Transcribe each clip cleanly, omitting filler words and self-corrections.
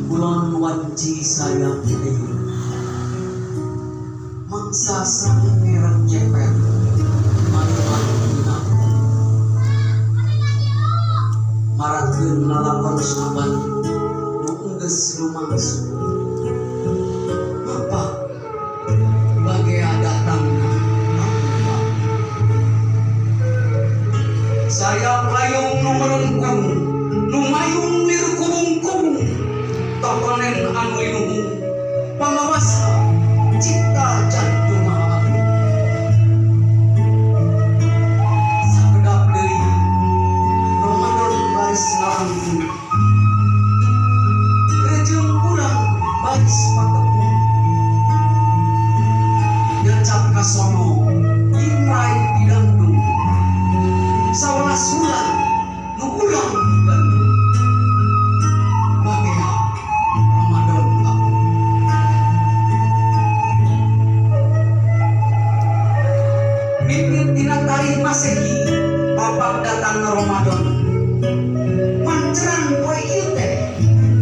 Kulon wanci saya pilih mangsa sang merah nyepet manuan minat maratkeun lalakon saban nu enggeus lumangsu apa bagea datangna saya payung nu merengkung nu mayung lir kubung-kubung tokonen anu inuhung pangawasa cipta jantung aku sakedap deui Ramadan baris ngarangkung rejeung urang baris patepung ngecap kasono imrai didangdung sawelas bulan nu urang digandung bagea Ramadan aku mimpi tina tarikh Masehi bapak datang Ramadan manceran poe ieu teh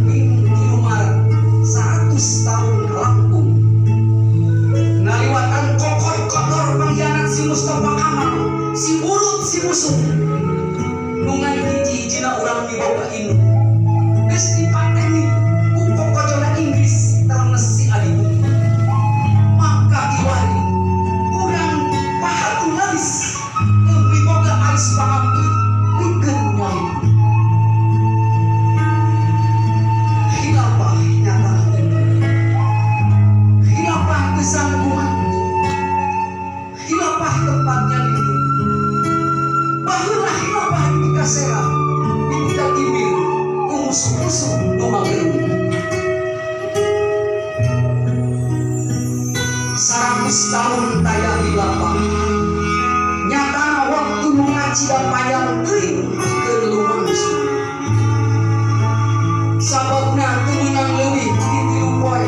di Maret 100 tahun langkung ngaliwatan kokor kotor panghianat si Mustafa Kamal si buruk si musuh nungan hiji-hijina urang diboga inu geus dipateni ku kokojona Inggris termes si adibu maka kiwari urang pahatun lalis leuwih boga alis pangampi pikeun nyali hilafah nyata hilafah geusang kumantu hilafah tempatnya lindung baheula hilafah di kasera di budak timir ku musuh-musuh nu mageung 100 tahun taya hilafah nyatana waktu nu ngacida panjang teuing pikeun lumangsu sababna teu meunang leuwih ti 3 poe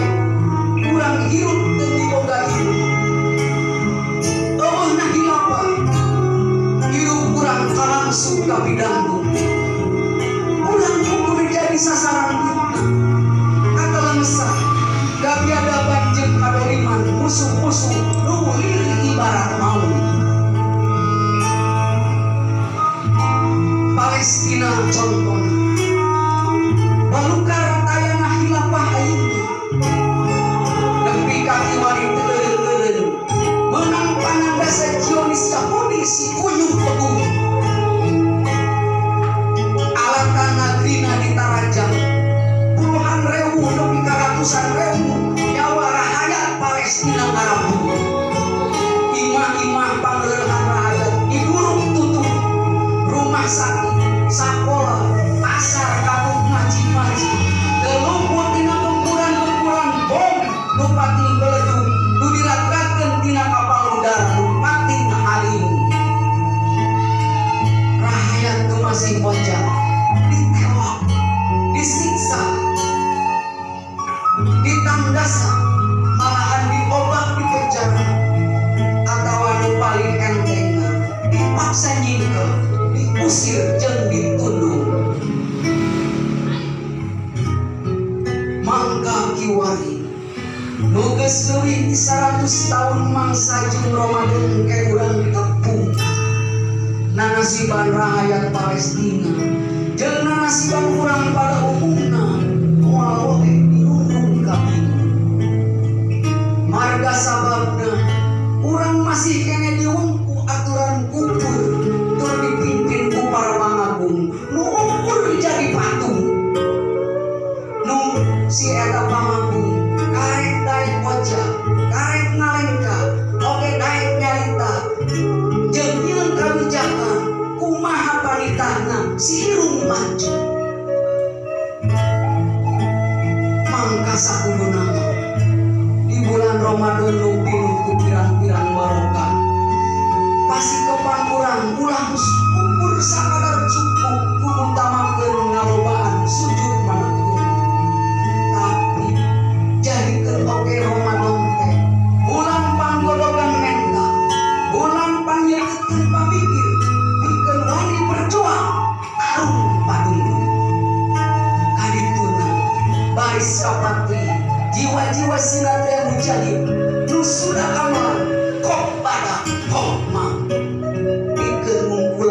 urang hirup teu diboga ieu eueuhna hilafah hirup urang kalangsung ka pidangdung urang kudu jadi sasaran fitnah katelengsan da biadaban jeung kadoliman musuh-musuh nu lirik ibarat maut Palestina contohna balukar tayana hilafah ayeuna nepi ka kiwari teu eureun meunang panandasa Zionis Yahudi si kuyuh pegung alatan nagrina ditarajang puluhan rewu nepi ka ratusan rewu nyawa rahayat Palestina ngarampung imah-imah panggeurehan rahayat digurung tutup rumah sakit sakola pasar kampung maji-maji leumput tina gempuran-gempuran bom nu pati beledung nu dilatratkeun tina kapal udara nu pati halim rahayat tu masih bocah ditewak disiksa ditandasa malahan diobak di penjara atawa nu paling entengna dipaksa nyingkel diusir jeung ditundung mangga kiwari nu geus leuwih ti 100 tahun mangsa jeung Ramadan ke urang tepung nanasiban rahayat Palestina jeung nanasiban urang pada umumna moal we dirundung kami marga sababna urang masih kene diwengku aturan kubur tur dipimpin ku para pangagung nu ukur jadi patung nu si eta pangagung karek daek oja karek nalengka oge daek nyarita jeung nyieun kabijakan kumaha panitahna si irung maju mangka sakuduna di bulan Ramadan nu pinuh ku pirang-pirang barokah pasti kepangkuran ulah ukur sakadar cukup ku utamakeun ngalobaan sujud manakun tapi jadikeun oge Ramadan teh bulan panggodogan mental bulan panyeukeun pamikir pikeun wani berjuang arung padung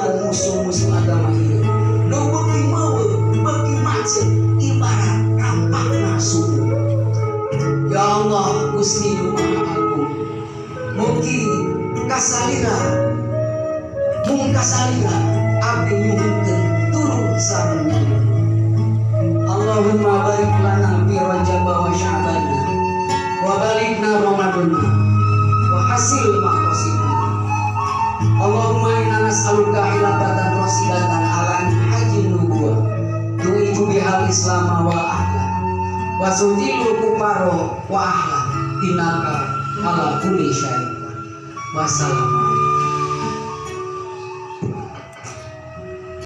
kaum musuh-musuh agama ieu nu beuki meuweul beuki macet ibarat rampakna subuh. Ya Allah Gusti Nu Maha Agung, mugi kasalira mung kasalira abdi nyuhunkeun turun sareng. Allahumma barik lana fi Rajab wa Sya'ban wa balikna Ramadan wa hasil maqasidna. Allahumma inna nas'aluka hilafatan rasidatan ala haji nubuwah tu'idu bihal islam wa ahla wa sudilu kufaro wa ahla innaka ala kulli syai'in. Wassalamu